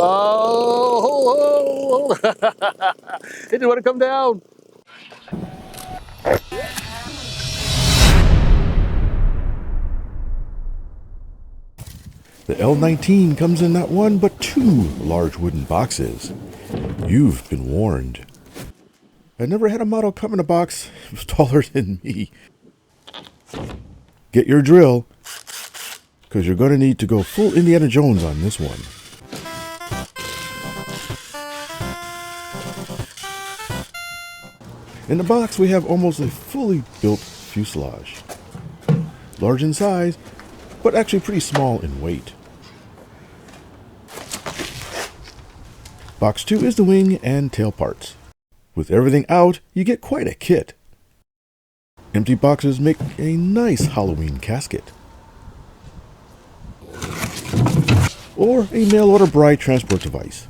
Oh, it didn't want to come down. The L-19 comes in not one, but two large wooden boxes. You've been warned. I never had a model come in a box that was taller than me. Get your drill, because you're going to need to go full Indiana Jones on this one. In the box, we have almost a fully built fuselage. Large in size, but actually pretty small in weight. Box 2 is the wing and tail parts. With everything out, you get quite a kit. Empty boxes make a nice Halloween casket. Or a mail-order bride transport device.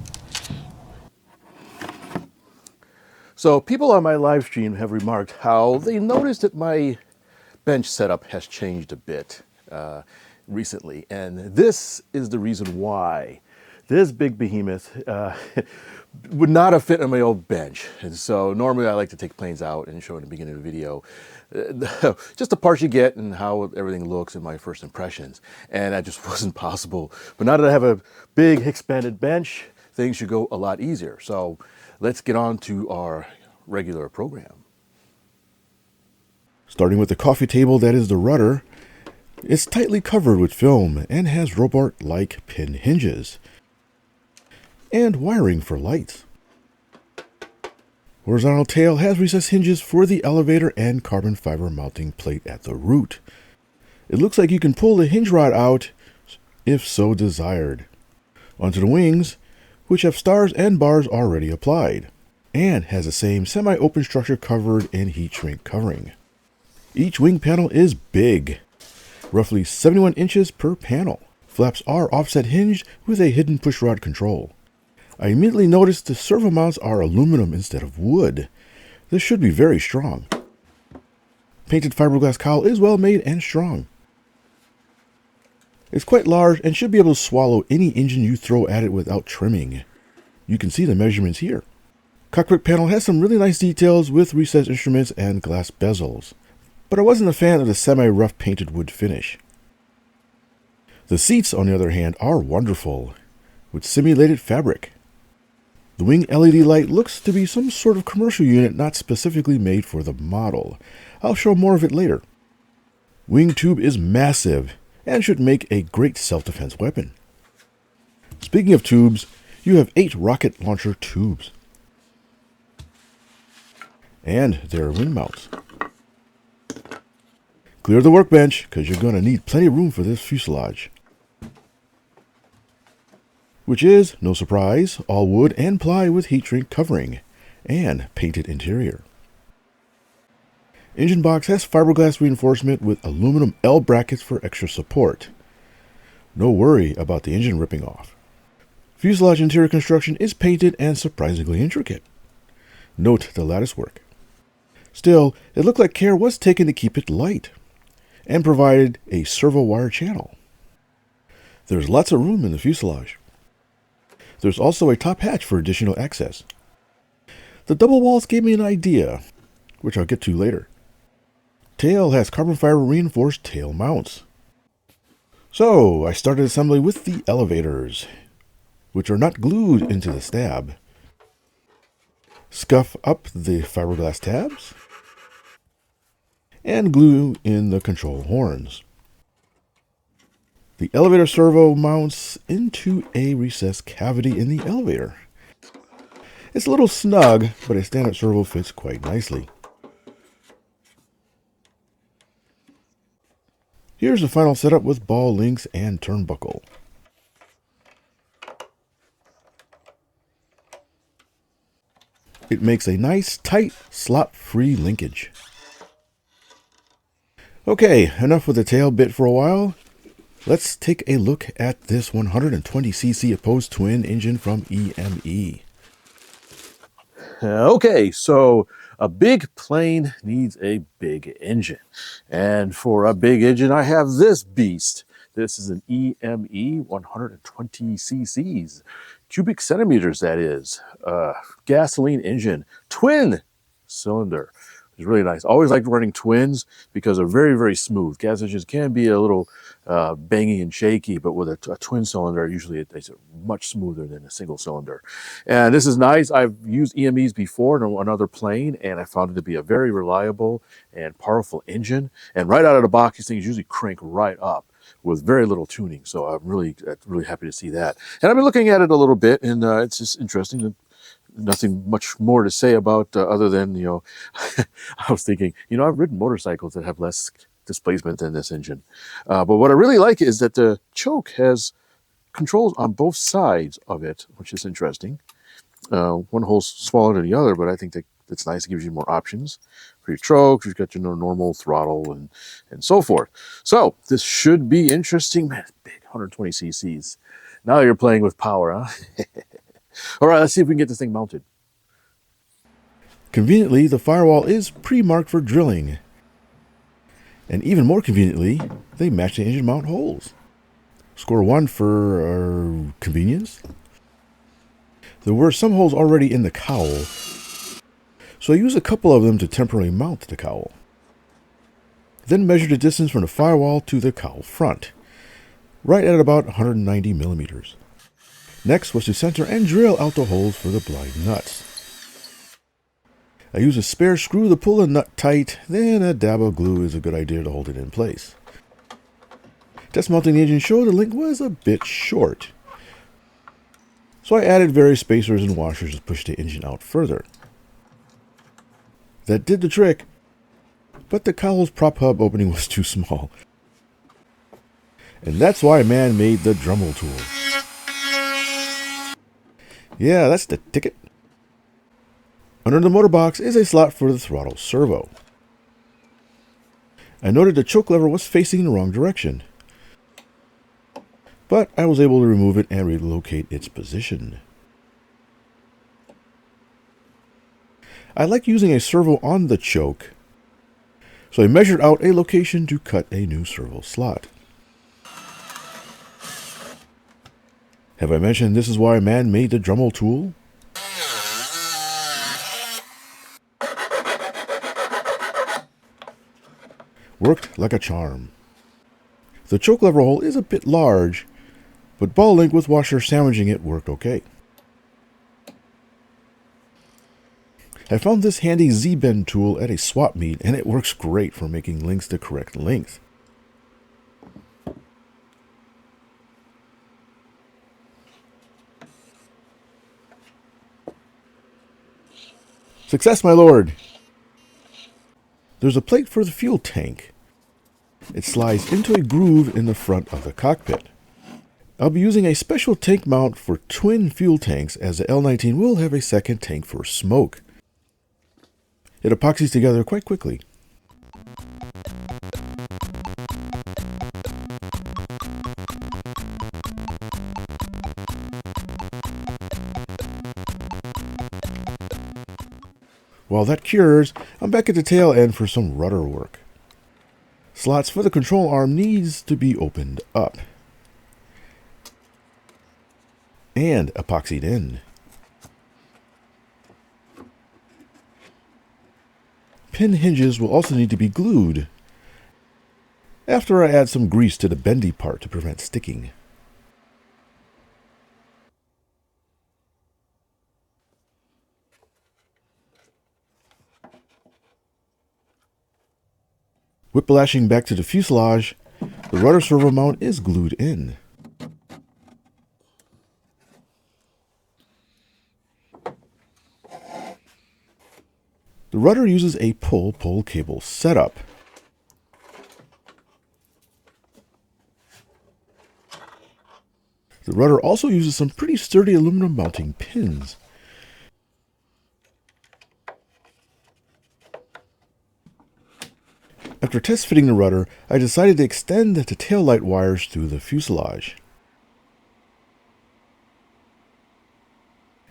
So people on my live stream have remarked how they noticed that my bench setup has changed a bit recently. And this is the reason why. This big behemoth would not have fit on my old bench. And so normally I like to take planes out and show in the beginning of the video just the parts you get and how everything looks and my first impressions. And that just wasn't possible. But now that I have a big expanded bench, things should go a lot easier. So let's get on to our regular program. Starting with the coffee table that is the rudder, it's tightly covered with film and has Robart-like pin hinges and wiring for lights. Horizontal tail has recessed hinges for the elevator and carbon fiber mounting plate at the root. It looks like you can pull the hinge rod out if so desired. Onto the wings, which have stars and bars already applied, and has the same semi-open structure covered in heat shrink covering. Each wing panel is big, roughly 71 inches per panel. Flaps are offset hinged with a hidden pushrod control. I immediately noticed the servo mounts are aluminum instead of wood. This should be very strong. Painted fiberglass cowl is well made and strong. It's quite large and should be able to swallow any engine you throw at it without trimming. You can see the measurements here. Cockpit panel has some really nice details with recessed instruments and glass bezels, but I wasn't a fan of the semi-rough painted wood finish. The seats, on the other hand, are wonderful, with simulated fabric. The wing LED light looks to be some sort of commercial unit not specifically made for the model. I'll show more of it later. Wing tube is massive and should make a great self-defense weapon. Speaking of tubes, you have 8 rocket launcher tubes. And there are wing mounts. Clear the workbench, because you're going to need plenty of room for this fuselage. Which is, no surprise, all wood and ply with heat shrink covering and painted interior. Engine box has fiberglass reinforcement with aluminum L brackets for extra support. No worry about the engine ripping off. Fuselage interior construction is painted and surprisingly intricate. Note the lattice work. Still, it looked like care was taken to keep it light and provided a servo wire channel. There's lots of room in the fuselage. There's also a top hatch for additional access. The double walls gave me an idea, which I'll get to later. Tail has carbon fiber reinforced tail mounts. So I started assembly with the elevators, which are not glued into the stab. Scuff up the fiberglass tabs and glue in the control horns. The elevator servo mounts into a recessed cavity in the elevator. It's a little snug, but a standard servo fits quite nicely. Here's the final setup with ball links and turnbuckle. It makes a nice, tight, slop-free linkage. Okay, enough with the tail bit for a while. Let's take a look at this 120cc opposed twin engine from EME. Okay, so a big plane needs a big engine. And for a big engine, I have this beast This is an EME 120 cc's, cubic centimeters, that is. Gasoline engine, twin cylinder. It's really nice. Always liked running twins because they're very, very smooth. Gas engines can be a little bangy and shaky, but with a twin cylinder, usually it's much smoother than a single cylinder. And this is nice. I've used EMEs before on another plane, and I found it to be a very reliable and powerful engine. And right out of the box, these things usually crank right up with very little tuning. So I'm really happy to see that. And I've been looking at it a little bit, and it's just interesting. Nothing much more to say about other than, I was thinking, I've ridden motorcycles that have less displacement than this engine. But what I really like is that the choke has controls on both sides of it, which is interesting. One hole's smaller than the other, but I think that's nice. It gives you more options for your choke. You've got your normal throttle and so forth. So this should be interesting. Man, it's big, 120 cc's. Now you're playing with power, huh? All right, let's see if we can get this thing mounted. Conveniently, the firewall is pre-marked for drilling. And even more conveniently, they match the engine mount holes. Score 1 for convenience. There were some holes already in the cowl, so I used a couple of them to temporarily mount the cowl. Then measured the distance from the firewall to the cowl front, right at about 190 millimeters. Next was to center and drill out the holes for the blind nuts. I use a spare screw to pull the nut tight, then a dab of glue is a good idea to hold it in place. Test mounting the engine showed the link was a bit short, so I added various spacers and washers to push the engine out further. That did the trick, but the cowl's prop hub opening was too small. And that's why man made the Dremel tool. Yeah, that's the ticket. Under the motor box is a slot for the throttle servo. I noted the choke lever was facing in the wrong direction, but I was able to remove it and relocate its position. I like using a servo on the choke, so I measured out a location to cut a new servo slot. Have I mentioned this is why man made the Dremel tool? Worked like a charm. The choke lever hole is a bit large, but ball link with washer sandwiching it worked okay. I found this handy Z-bend tool at a swap meet, and it works great for making links the correct length. Success, my lord! There's a plate for the fuel tank. It slides into a groove in the front of the cockpit. I'll be using a special tank mount for twin fuel tanks, as the L-19 will have a second tank for smoke. It epoxies together quite quickly. While that cures, I'm back at the tail end for some rudder work. Slots for the control arm needs to be opened up and epoxied in. Pin hinges will also need to be glued after I add some grease to the bendy part to prevent sticking. Whiplashing back to the fuselage, the rudder servo mount is glued in. The rudder uses a pull-pull cable setup. The rudder also uses some pretty sturdy aluminum mounting pins. After test fitting the rudder, I decided to extend the taillight wires through the fuselage.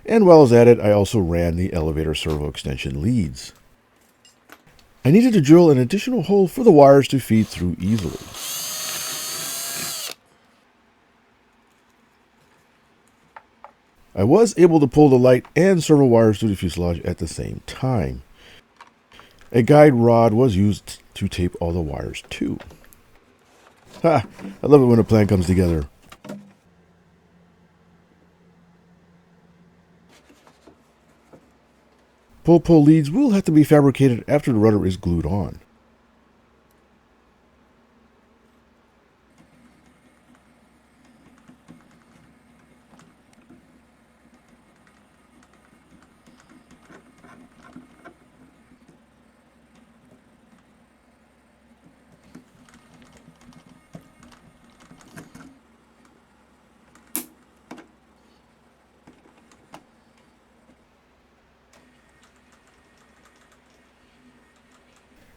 And while I was at it, I also ran the elevator servo extension leads. I needed to drill an additional hole for the wires to feed through easily. I was able to pull the light and several wires through the fuselage at the same time. A guide rod was used to tape all the wires too. Ha! I love it when a plan comes together. Pull leads will have to be fabricated after the rudder is glued on.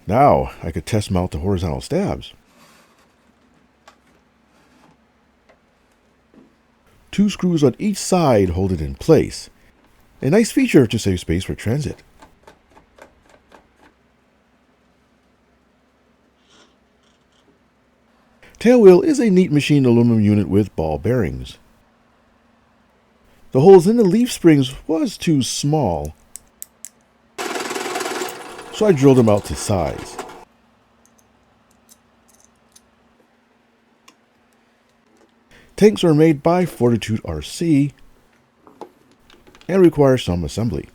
Now I could test mount the horizontal stabs. 2 screws on each side hold it in place. A nice feature to save space for transit. Tailwheel is a neat machined aluminum unit with ball bearings. The holes in the leaf springs was too small, so I drilled them out to size. Tanks are made by Fortitude RC and require some assembly.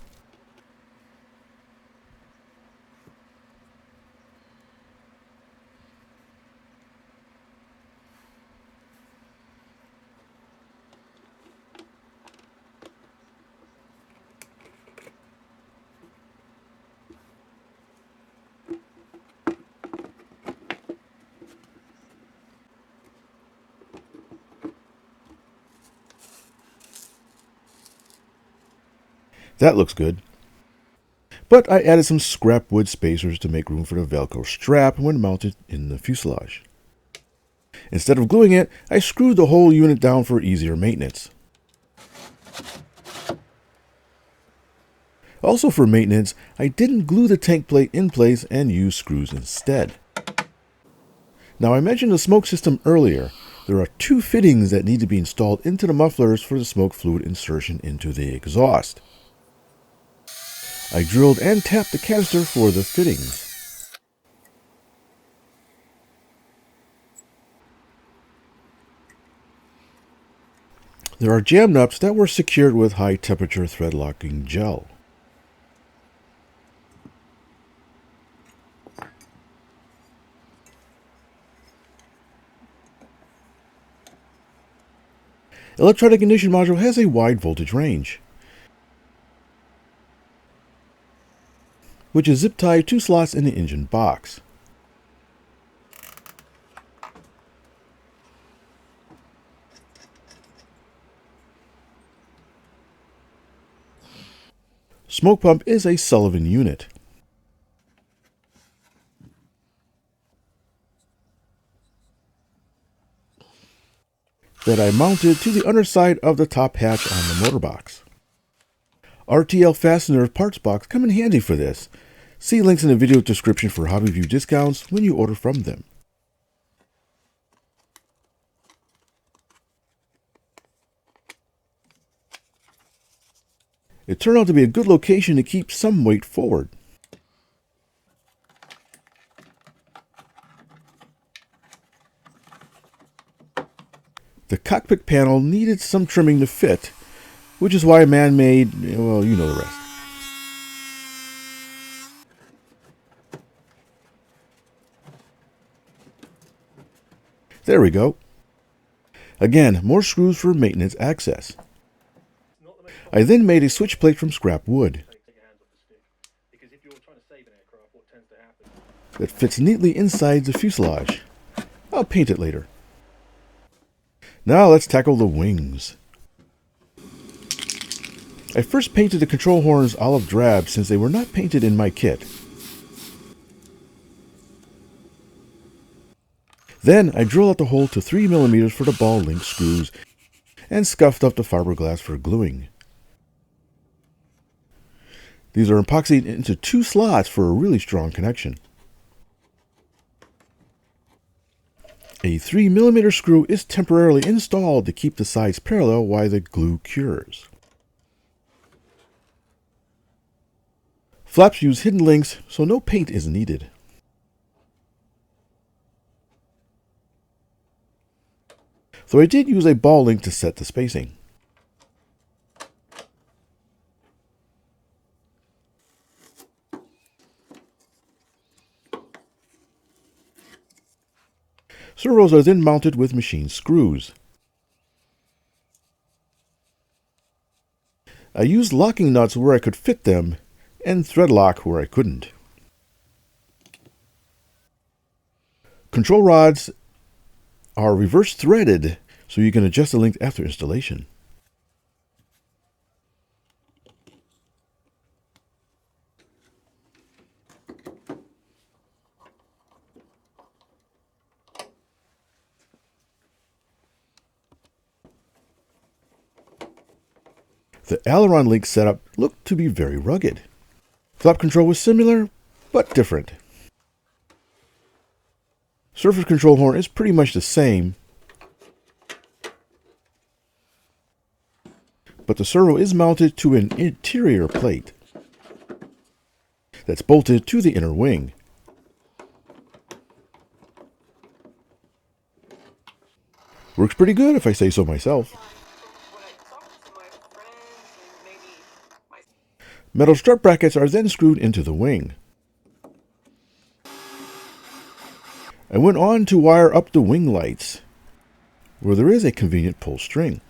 That looks good. But I added some scrap wood spacers to make room for the Velcro strap when mounted in the fuselage. Instead of gluing it, I screwed the whole unit down for easier maintenance. Also for maintenance, I didn't glue the tank plate in place and used screws instead. Now I mentioned the smoke system earlier. There are 2 fittings that need to be installed into the mufflers for the smoke fluid insertion into the exhaust. I drilled and tapped the canister for the fittings. There are jam nuts that were secured with high temperature thread locking gel. Electronic ignition module has a wide voltage range, which is zip tied 2 slots in the engine box. Smoke pump is a Sullivan unit. That I mounted to the underside of the top hatch on the motor box. RTL fastener parts box come in handy for this. See links in the video description for HobbyView discounts when you order from them. It turned out to be a good location to keep some weight forward. The cockpit panel needed some trimming to fit, which is why man-made, well, you know the rest. There we go. Again, more screws for maintenance access. I then made a switch plate from scrap wood that fits neatly inside the fuselage. I'll paint it later. Now let's tackle the wings. I first painted the control horns olive drab since they were not painted in my kit. Then I drilled out the hole to 3mm for the ball link screws and scuffed up the fiberglass for gluing. These are epoxied into 2 slots for a really strong connection. A 3mm screw is temporarily installed to keep the sides parallel while the glue cures. Flaps use hidden links, so no paint is needed. Though I did use a ball link to set the spacing. Servos are then mounted with machine screws. I used locking nuts where I could fit them, and thread lock where I couldn't. Control rods are reverse threaded, so you can adjust the length after installation. The aileron link setup looked to be very rugged. Flap control was similar, but different. Surface control horn is pretty much the same, but the servo is mounted to an interior plate that's bolted to the inner wing. Works pretty good if I say so myself. Metal strut brackets are then screwed into the wing. I went on to wire up the wing lights, where there is a convenient pull string.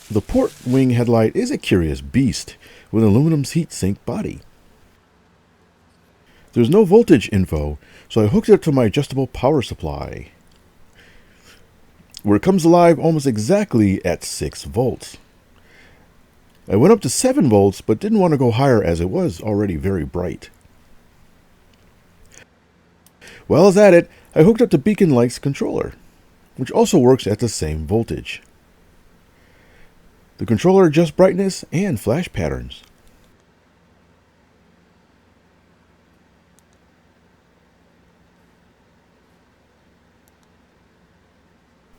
The port wing headlight is a curious beast with an aluminum heat sink body. There's no voltage info, so I hooked it up to my adjustable power supply, where it comes alive almost exactly at 6 volts. I went up to 7 volts, but didn't want to go higher as it was already very bright. While I was at it, I hooked up the beacon lights controller, which also works at the same voltage. The controller adjusts brightness and flash patterns.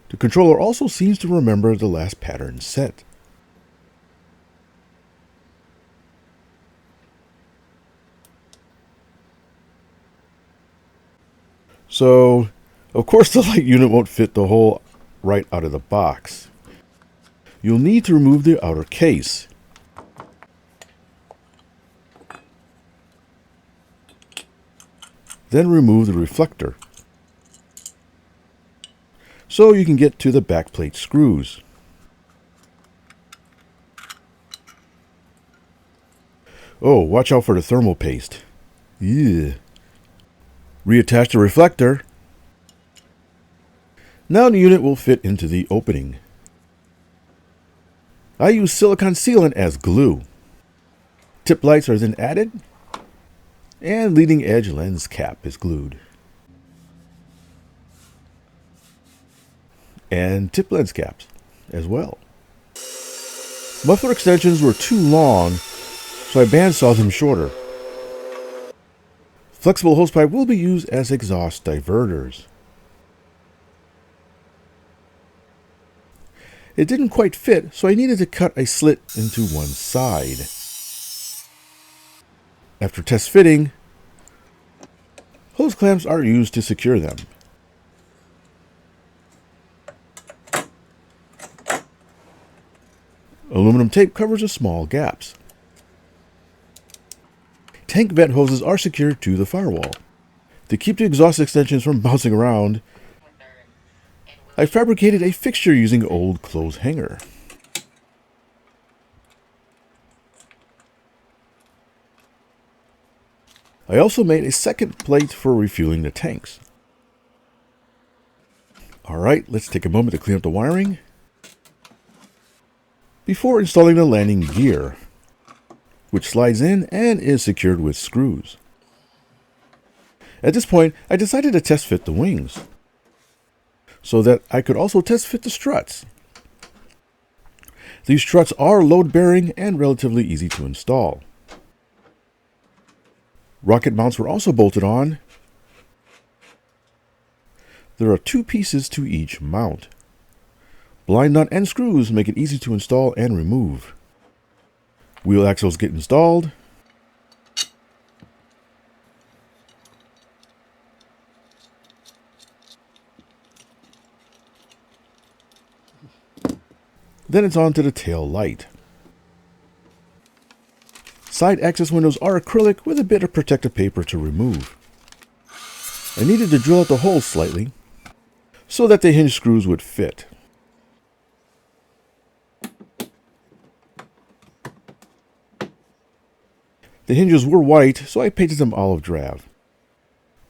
The controller also seems to remember the last pattern set. So, of course the light unit won't fit the hole right out of the box. You'll need to remove the outer case. Then remove the reflector, so you can get to the backplate screws. Oh, watch out for the thermal paste. Yeah. Reattach the reflector. Now the unit will fit into the opening. I use silicone sealant as glue. Tip lights are then added, and leading edge lens cap is glued. And tip lens caps as well. Muffler extensions were too long, so I bandsawed them shorter. Flexible hosepipe will be used as exhaust diverters. It didn't quite fit, so I needed to cut a slit into one side. After test fitting, hose clamps are used to secure them. Aluminum tape covers the small gaps. Tank vent hoses are secured to the firewall. To keep the exhaust extensions from bouncing around, I fabricated a fixture using old clothes hanger. I also made a second plate for refueling the tanks. Alright, let's take a moment to clean up the wiring before installing the landing gear, which slides in and is secured with screws. At this point, I decided to test fit the wings, so that I could also test fit the struts. These struts are load-bearing and relatively easy to install. Rocket mounts were also bolted on. There are 2 pieces to each mount. Blind nut and screws make it easy to install and remove. Wheel axles get installed. Then it's on to the tail light. Side access windows are acrylic with a bit of protective paper to remove. I needed to drill out the holes slightly so that the hinge screws would fit. The hinges were white, so I painted them olive drab.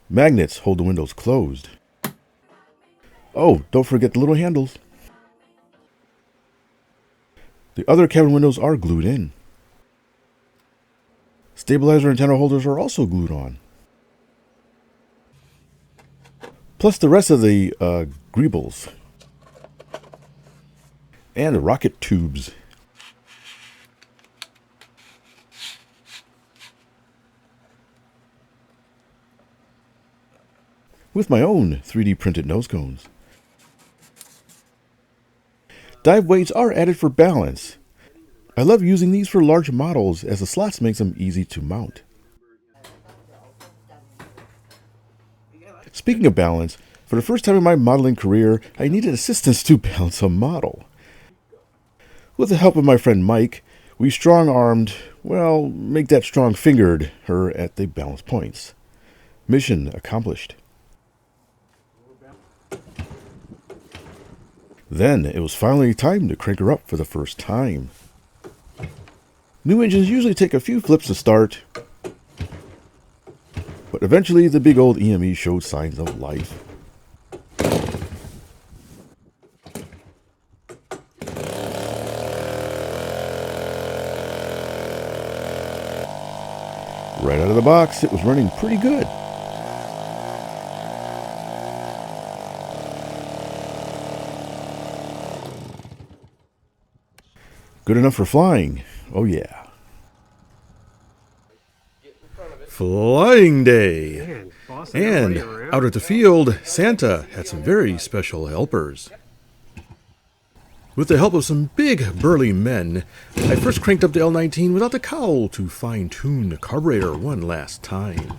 Magnets hold the windows closed. Oh, don't forget the little handles. The other cabin windows are glued in. Stabilizer antenna holders are also glued on. Plus the rest of the greebles. And the rocket tubes. With my own 3D printed nose cones. Dive weights are added for balance. I love using these for large models as the slots makes them easy to mount. Speaking of balance, for the first time in my modeling career, I needed assistance to balance a model. With the help of my friend Mike, we strong-armed, well, make that strong-fingered her at the balance points. Mission accomplished. Then it was finally time to crank her up for the first time. New engines usually take a few flips to start, but eventually the big old EME showed signs of life. Right out of the box, it was running pretty good. Good enough for flying. Oh yeah. Flying day. And out at the field, Santa had some very special helpers. With the help of some big, burly men, I first cranked up the L-19 without the cowl to fine-tune the carburetor one last time.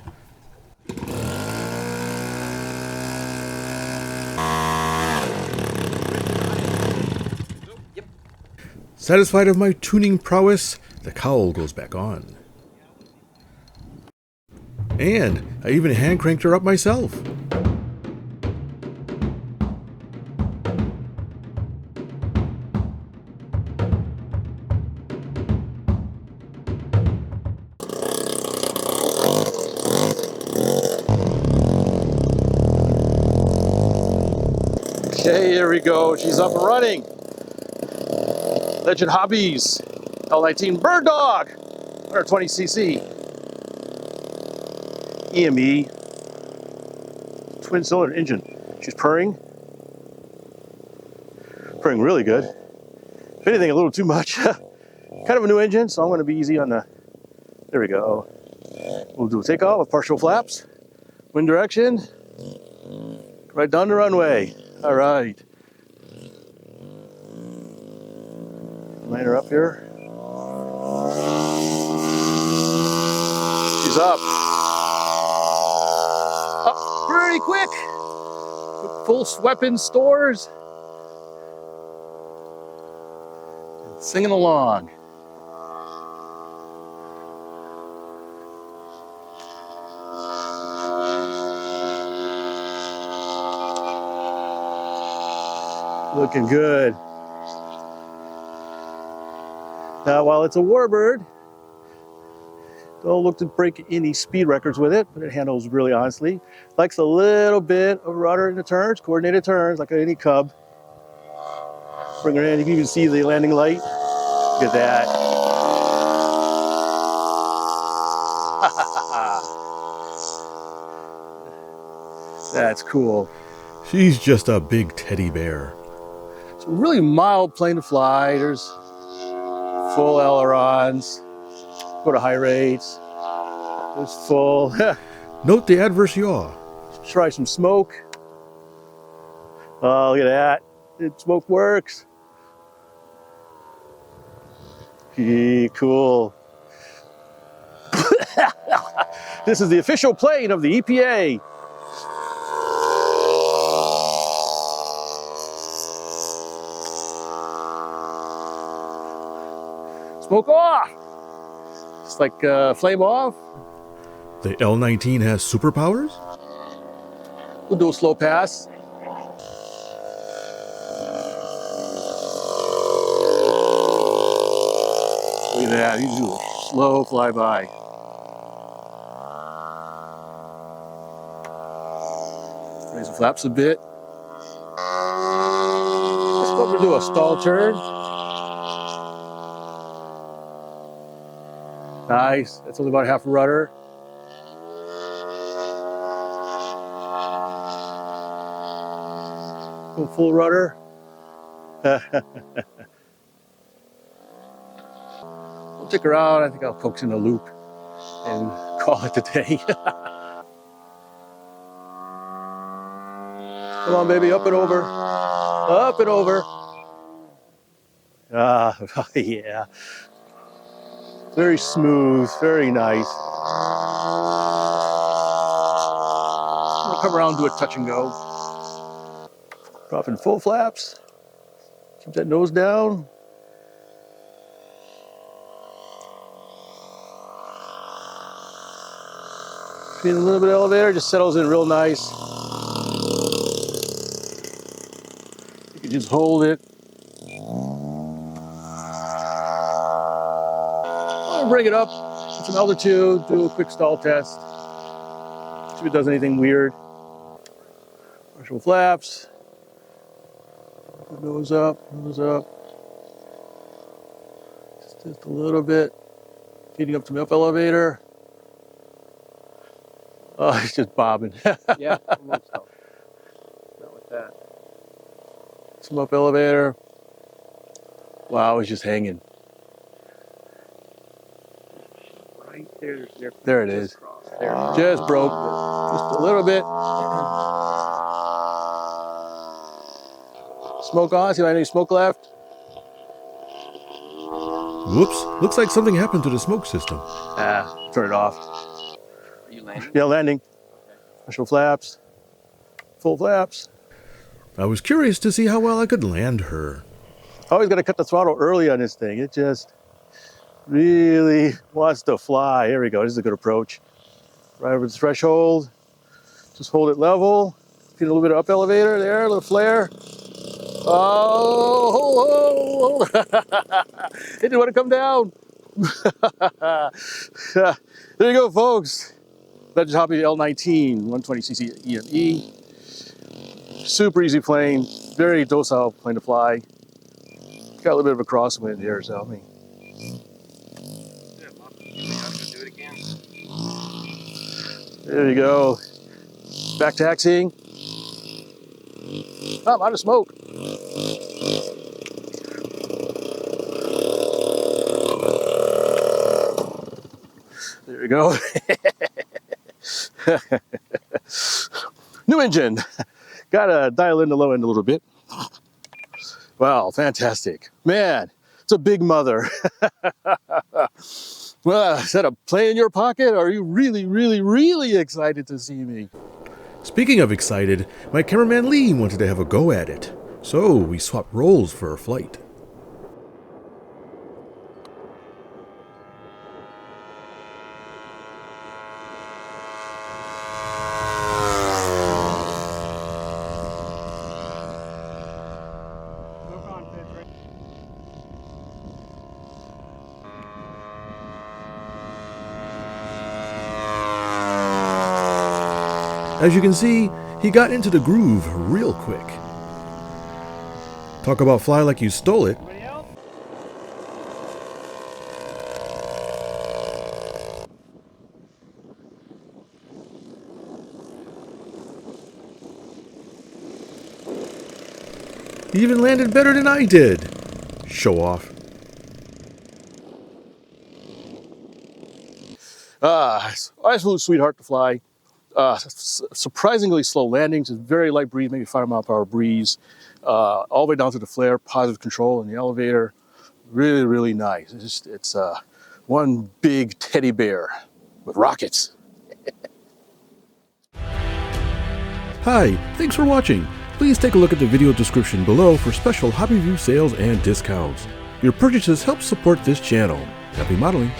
Satisfied of my tuning prowess, the cowl goes back on. And I even hand cranked her up myself. Okay, here we go. She's up and running. Legend Hobbies L-19 Bird Dog, 120cc. EME, twin cylinder engine. She's purring really good. If anything, a little too much. Kind of a new engine, so I'm going to be easy on the, there we go. We'll do a takeoff with partial flaps, wind direction, right down the runway. All right. Line her up here. She's up. Up pretty quick. With full weapon stores. And singing along. Looking good. Now, while it's a warbird, don't look to break any speed records with it, but it handles really honestly. Likes a little bit of rudder in the turns, coordinated turns, like any Cub. Bring her in, you can even see the landing light. Look at that. That's cool. She's just a big teddy bear. It's a really mild plane to fly. There's full ailerons, go to high rates. There's full. Note the adverse yaw. Try some smoke. Oh, look at that. It smoke works. Cool. This is the official plane of the EPA. Smoke off. It's like flame off. The L-19 has superpowers? We'll do a slow pass. Look at that. You do a slow flyby. Raise the flaps a bit. Let's go over and do a stall turn. Nice. That's only about half a rudder. Go full rudder. We'll stick around. I think I'll coax in a loop and call it a day. Come on, baby, up and over. Up and over. Ah, yeah. Very smooth, very nice. We'll come around, do a touch and go. Dropping full flaps. Keep that nose down. Feeling a little bit of elevator, just settles in real nice. You can just hold it. I'll bring it up at some altitude, do a quick stall test. See if it does anything weird. Partial flaps. Nose up, nose up. Just a little bit. Feeding up to the up elevator. Oh, it's just bobbing. Yeah, most stuff. Not with that. Some up elevator. Wow, it's just hanging. Right there. There it is. There. Just broke. Just a little bit. Smoke on. See if I have any smoke left. Whoops, looks like something happened to the smoke system. Turn it off. Are you landing? Yeah, landing. Partial flaps. Full flaps. I was curious to see how well I could land her. Always got to cut the throttle early on this thing. It just really wants to fly. Here we go. This is a good approach. Right over the threshold. Just hold it level. Get a little bit of up elevator there, a little flare. Oh, it didn't want to come down. There you go, folks. Legends Hobby L-19, 120cc EME. Super easy plane, very docile plane to fly. Got a little bit of a crosswind here, so I mean. Do it again. There you go. Back taxiing. Oh, I'm out of smoke. There you go. New engine. Got to dial in the low end a little bit. Wow, fantastic. Man, it's a big mother. Well, is that a play in your pocket? Are you really, really, really excited to see me? Speaking of excited, my cameraman Lee wanted to have a go at it, so we swapped roles for our flight. As you can see, he got into the groove real quick. Talk about fly like you stole it. He even landed better than I did. Show off. Absolute sweetheart to fly. Surprisingly slow landings, just very light breeze, maybe 5 mile per hour breeze, all the way down to the flare, positive control in the elevator. Really, really nice. It's one big teddy bear with rockets. Hi, thanks for watching. Please take a look at the video description below for special HobbyView sales and discounts. Your purchases help support this channel. Happy modeling!